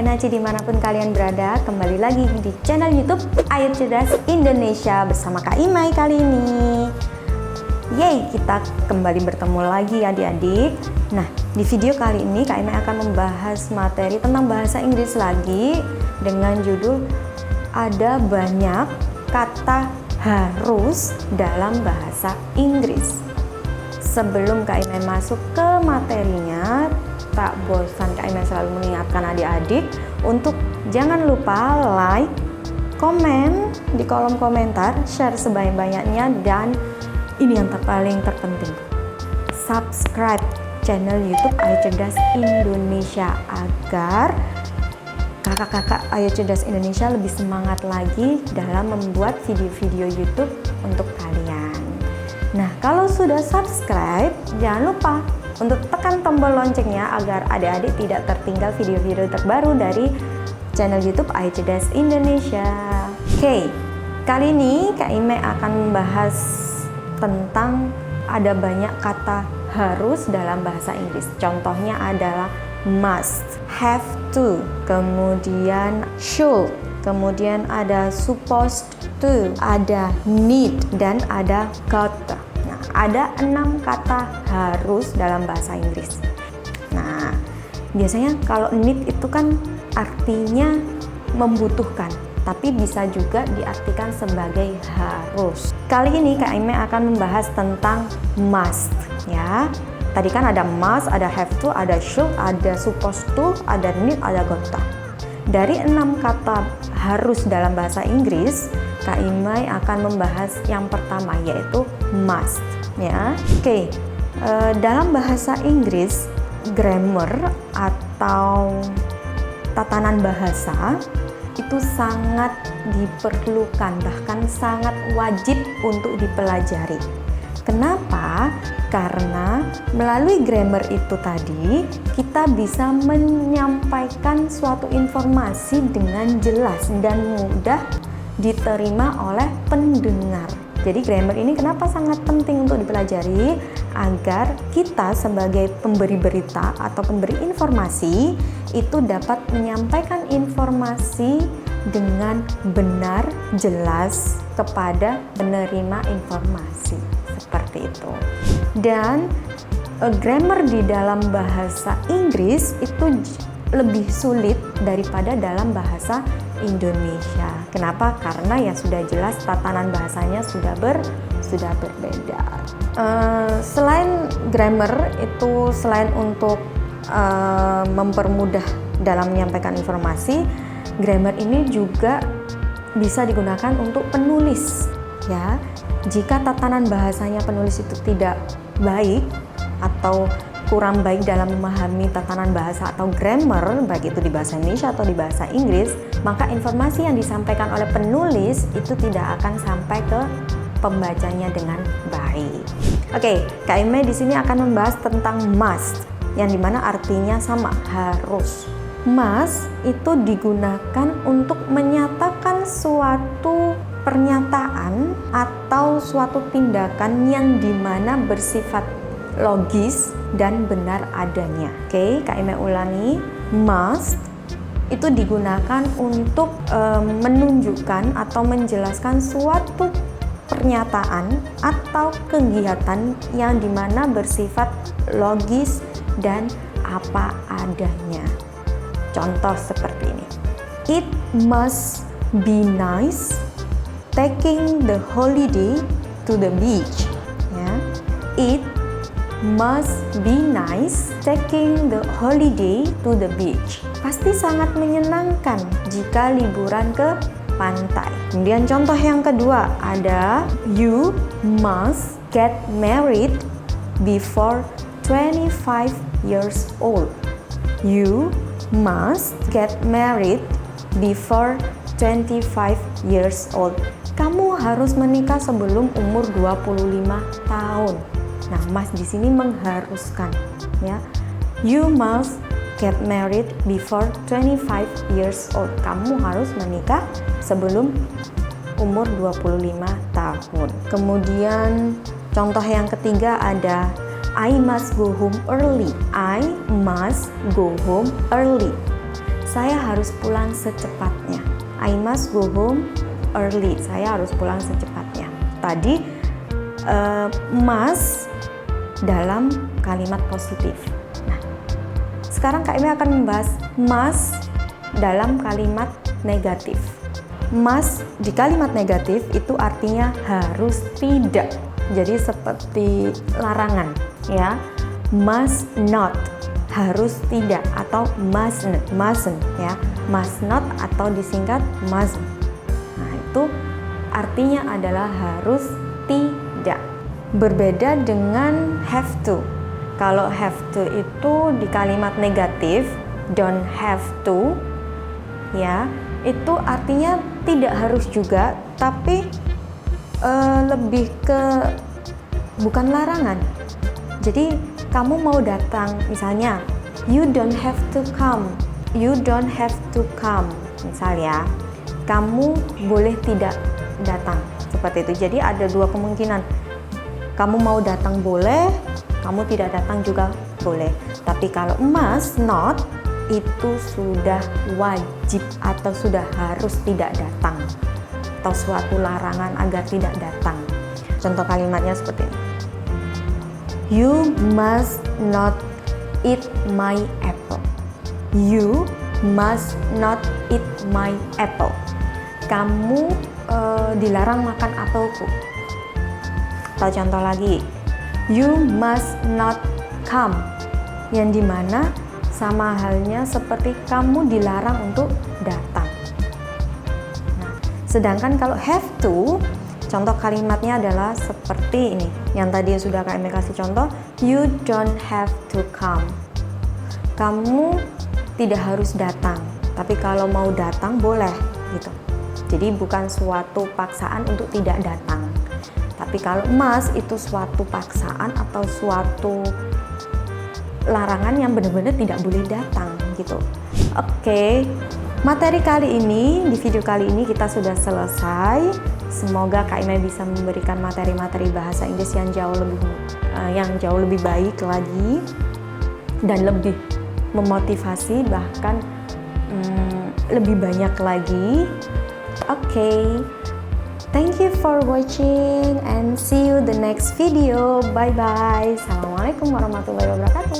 Naci dimanapun kalian berada, kembali lagi di channel YouTube Ayo Cerdas Indonesia bersama Kak Imai kali ini. Yeay, kita kembali bertemu lagi adik-adik. Nah, di video kali ini Kak Imai akan membahas materi tentang bahasa Inggris lagi dengan judul ada banyak kata harus dalam bahasa Inggris. Sebelum Kak Imai masuk ke materinya, tak bosan Kak Imai selalu mengingatkan adik-adik untuk jangan lupa like, komen di kolom komentar, share sebanyak-banyaknya, dan ini yang paling terpenting, subscribe channel YouTube Ayo Cerdas Indonesia agar kakak-kakak Ayo Cerdas Indonesia lebih semangat lagi dalam membuat video-video YouTube untuk kalian. Nah, kalau sudah subscribe, jangan lupa untuk tekan tombol loncengnya agar adik-adik tidak tertinggal video-video terbaru dari channel YouTube Ayo Cerdas Indonesia. Oke, kali ini Kak Imai akan membahas tentang ada banyak kata harus dalam bahasa Inggris. Contohnya adalah must, have to, kemudian should, kemudian ada supposed to, ada need, dan ada gotta. Nah, ada 6 kata harus dalam bahasa Inggris. Nah, biasanya kalau need itu kan artinya membutuhkan, tapi bisa juga diartikan sebagai harus. Kali ini Kak Imai akan membahas tentang must, ya. Tadi kan ada must, ada have to, ada should, ada supposed to, ada need, ada gotta. Dari 6 kata harus dalam bahasa Inggris, Kak Imai akan membahas yang pertama, yaitu must, ya. Oke, dalam bahasa Inggris, grammar atau tatanan bahasa itu sangat diperlukan, bahkan sangat wajib untuk dipelajari. Kenapa? Karena melalui grammar itu tadi kita bisa menyampaikan suatu informasi dengan jelas dan mudah diterima oleh pendengar. Jadi grammar ini kenapa sangat penting untuk dipelajari? Agar kita sebagai pemberi berita atau pemberi informasi itu dapat menyampaikan informasi dengan benar, jelas kepada penerima informasi. Seperti itu. Dan grammar di dalam bahasa Inggris itu lebih sulit daripada dalam bahasa Indonesia. Kenapa? Karena ya sudah jelas tatanan bahasanya sudah berbeda. Selain grammar itu, selain untuk mempermudah dalam menyampaikan informasi, grammar ini juga bisa digunakan untuk penulis, ya. Jika tatanan bahasanya penulis itu tidak baik atau kurang baik dalam memahami tatanan bahasa atau grammar, baik itu di bahasa Indonesia atau di bahasa Inggris, maka informasi yang disampaikan oleh penulis itu tidak akan sampai ke pembacanya dengan baik. Oke, Kak Imai di sini akan membahas tentang must, yang dimana artinya sama, harus. Must itu digunakan untuk menyatakan suatu pernyataan atau suatu tindakan yang dimana bersifat logis dan benar adanya. Oke, Kak Imai ulangi. Must itu digunakan untuk menunjukkan atau menjelaskan suatu pernyataan atau kegiatan yang dimana bersifat logis dan apa adanya. Contoh seperti ini. It must be nice taking the holiday to the beach. Ya. It must be nice taking the holiday to the beach. Pasti sangat menyenangkan jika liburan ke pantai. Kemudian contoh yang kedua ada you must get married before 25 years old. You must get married before 25 years old. Kamu harus menikah sebelum umur 25 tahun. Nah, must di sini mengharuskan, ya. You must get married before 25 years old. Kamu harus menikah sebelum umur 25 tahun. Kemudian contoh yang ketiga ada I must go home early. I must go home early. saya harus pulang secepatnya. I must go home early. Saya harus pulang secepatnya. Tadi must dalam kalimat positif. Nah, sekarang Kak Ime akan membahas must dalam kalimat negatif. Must di kalimat negatif itu artinya harus tidak. Jadi seperti larangan, ya. Must not, harus tidak, atau mustn't, ya. Must not atau disingkat mustn't. Nah, itu artinya adalah harus tidak. Berbeda dengan have to. Kalau have to itu di kalimat negatif, don't have to, ya, itu artinya tidak harus juga, tapi lebih ke bukan larangan. Jadi kamu mau datang, misalnya you don't have to come, misal ya, kamu boleh tidak datang, seperti itu. Jadi ada dua kemungkinan, kamu mau datang boleh, kamu tidak datang juga boleh. Tapi kalau must not itu sudah wajib atau sudah harus tidak datang, atau suatu larangan agar tidak datang. Contoh kalimatnya seperti ini. You must not eat my apple. You must not eat my apple. Kamu dilarang makan apelku. Atau contoh lagi. You must not come. Yang dimana sama halnya seperti kamu dilarang untuk datang. Nah, sedangkan kalau have to, contoh kalimatnya adalah seperti ini. Yang tadi sudah Kak Ime kasih contoh, you don't have to come. Kamu tidak harus datang, tapi kalau mau datang boleh, gitu. Jadi bukan suatu paksaan untuk tidak datang. Tapi kalau must itu suatu paksaan atau suatu larangan yang benar-benar tidak boleh datang, gitu. Oke, materi kali ini, di video kali ini kita sudah selesai. Semoga Kak Ime bisa memberikan materi-materi bahasa Inggris yang jauh lebih baik lagi dan lebih memotivasi, bahkan lebih banyak lagi. Oke. Thank you for watching and see you the next video. Bye bye. Assalamualaikum warahmatullahi wabarakatuh.